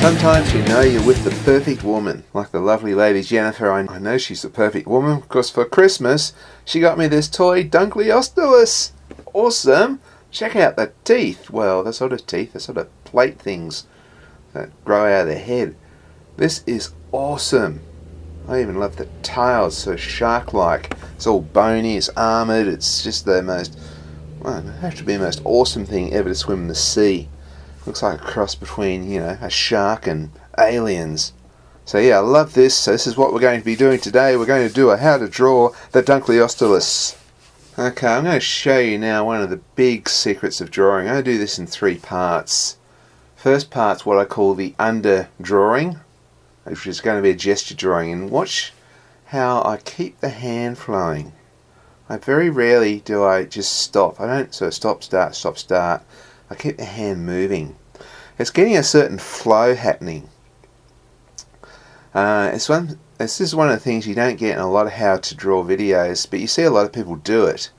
Sometimes you know you're with the perfect woman, like the lovely lady Jennifer. I know she's the perfect woman because for Christmas she got me this toy Dunkleosteus. Awesome! Check out the teeth. Well, the sort of teeth, the sort of plate things that grow out of their head. This is awesome. I even love the tail. It's so shark-like. It's all bony, it's armoured. It's just the most, well, it has to be the most awesome thing ever to swim in the sea. Looks like a cross between, you know, a shark and aliens. So yeah, I love this. So this is what we're going to be doing today. We're going to do a how to draw the Dunkleosteus. Okay, I'm going to show you now one of the big secrets of drawing. I'm going to do this in 3 parts. First part's what I call the under drawing, which is going to be a gesture drawing. And watch how I keep the hand flowing. I very rarely do I just stop. I don't sort of stop, start, stop, start. I keep the hand moving. It's getting a certain flow happening. This is one of the things you don't get in a lot of how to draw videos, but you see a lot of people do it.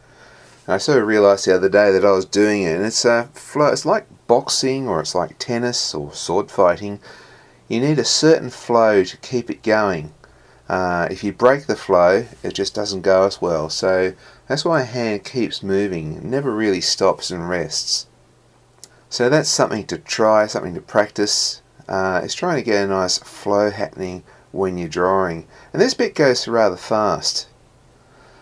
And I sort of realised the other day that I was doing it, and it's a flow. It's like boxing, or it's like tennis or sword fighting. You need a certain flow to keep it going. If you break the flow, it just doesn't go as well. So that's why a hand keeps moving. It never really stops and rests. So that's something to try, something to practice. It's trying to get a nice flow happening when you're drawing. And this bit goes rather fast.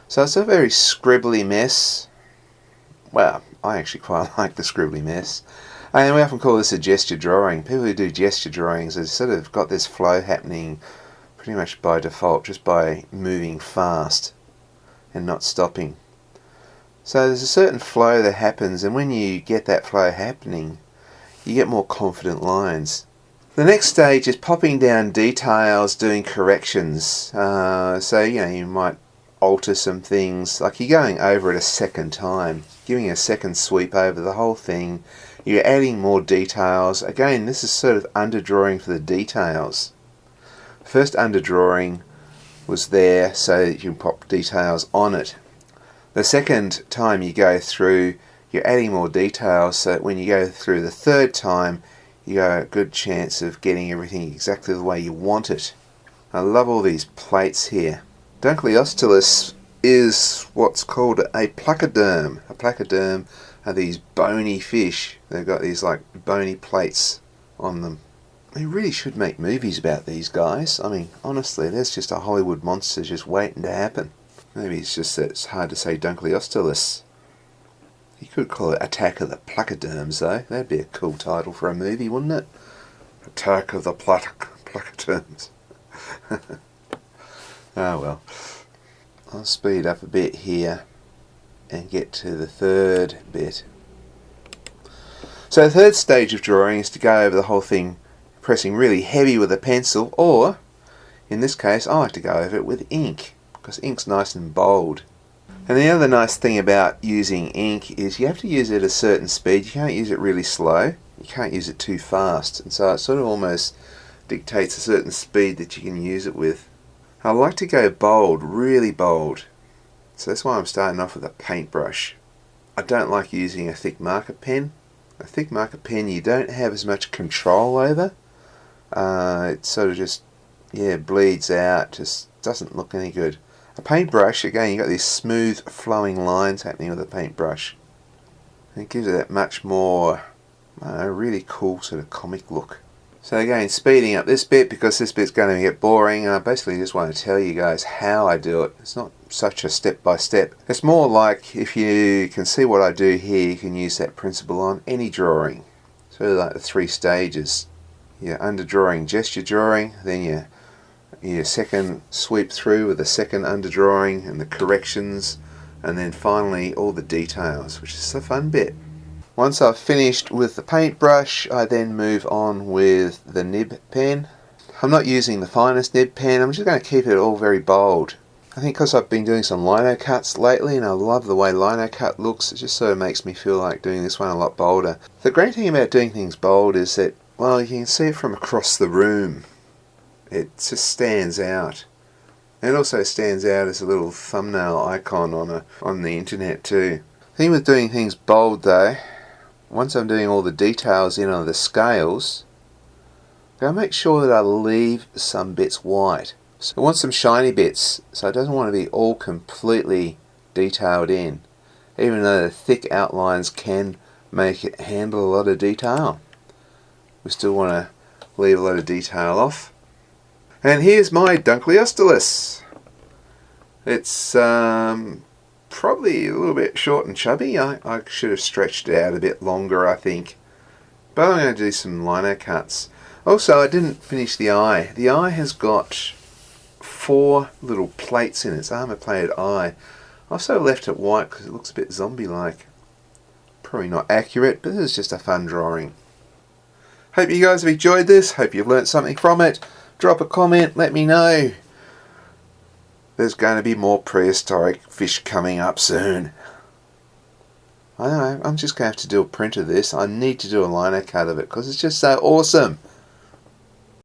So it's a very scribbly mess. Well, I actually quite like the scribbly mess. And we often call this a gesture drawing. People who do gesture drawings have sort of got this flow happening pretty much by default, just by moving fast and not stopping. So there's a certain flow that happens, and when you get that flow happening, you get more confident lines. The next stage is popping down details, doing corrections. So you know, you might alter some things, like you're going over it a second time, giving a second sweep over the whole thing. You're adding more details. Again, this is sort of underdrawing for the details. First underdrawing was there so that you can pop details on it. The second time you go through, you're adding more details, so that when you go through the third time, you got a good chance of getting everything exactly the way you want it. I love all these plates here. Dunkleosteus is what's called a Placoderm. A Placoderm are these bony fish. They've got these like bony plates on them. They really should make movies about these guys. I mean, honestly, there's just a Hollywood monster just waiting to happen. Maybe it's just that it's hard to say Dunkleosteus. You could call it Attack of the Placoderms, though. That'd be a cool title for a movie, wouldn't it? Attack of the Placoderms. Oh well. I'll speed up a bit here and get to the third bit. So the third stage of drawing is to go over the whole thing pressing really heavy with a pencil, or in this case I like to go over it with ink, because ink's nice and bold. And the other nice thing about using ink is you have to use it at a certain speed. You can't use it really slow, you can't use it too fast, and so it sort of almost dictates a certain speed that you can use it with. I like to go bold, really bold, so that's why I'm starting off with a paintbrush. I don't like using a thick marker pen. A thick marker pen you don't have as much control over. It sort of just, yeah, bleeds out, just doesn't look any good. A paintbrush, again, you've got these smooth flowing lines happening with a paintbrush. It gives it that much more, I don't know, really cool sort of comic look. So again, speeding up this bit because this bit's going to get boring. I basically just want to tell you guys how I do it. It's not such a step by step. It's more like if you can see what I do here, you can use that principle on any drawing. So like the 3 stages. Your underdrawing, gesture drawing, then your second sweep through with the second underdrawing and the corrections, and then finally all the details, which is the fun bit. Once I've finished with the paintbrush, I then move on with the nib pen. I'm not using the finest nib pen, I'm just going to keep it all very bold. I think because I've been doing some lino cuts lately and I love the way lino cut looks, it just sort of makes me feel like doing this one a lot bolder. The great thing about doing things bold is that, well, you can see it from across the room. It just stands out. It also stands out as a little thumbnail icon on the internet too. The thing with doing things bold though, once I'm doing all the details in on the scales, I'll make sure that I leave some bits white. So I want some shiny bits, so it doesn't want to be all completely detailed in, even though the thick outlines can make it handle a lot of detail. We still want to leave a lot of detail off. And here's my Dunkleosteus. It's probably a little bit short and chubby. I should have stretched it out a bit longer, I think. But I'm going to do some lino cuts. Also, I didn't finish the eye. The eye has got 4 little plates in its armour-plated eye. I've also left it white because it looks a bit zombie-like. Probably not accurate, but this is just a fun drawing. Hope you guys have enjoyed this. Hope you've learnt something from it. Drop a comment, let me know. There's going to be more prehistoric fish coming up soon. I know, I'm just going to have to do a print of this. I need to do a lino cut of it because it's just so awesome.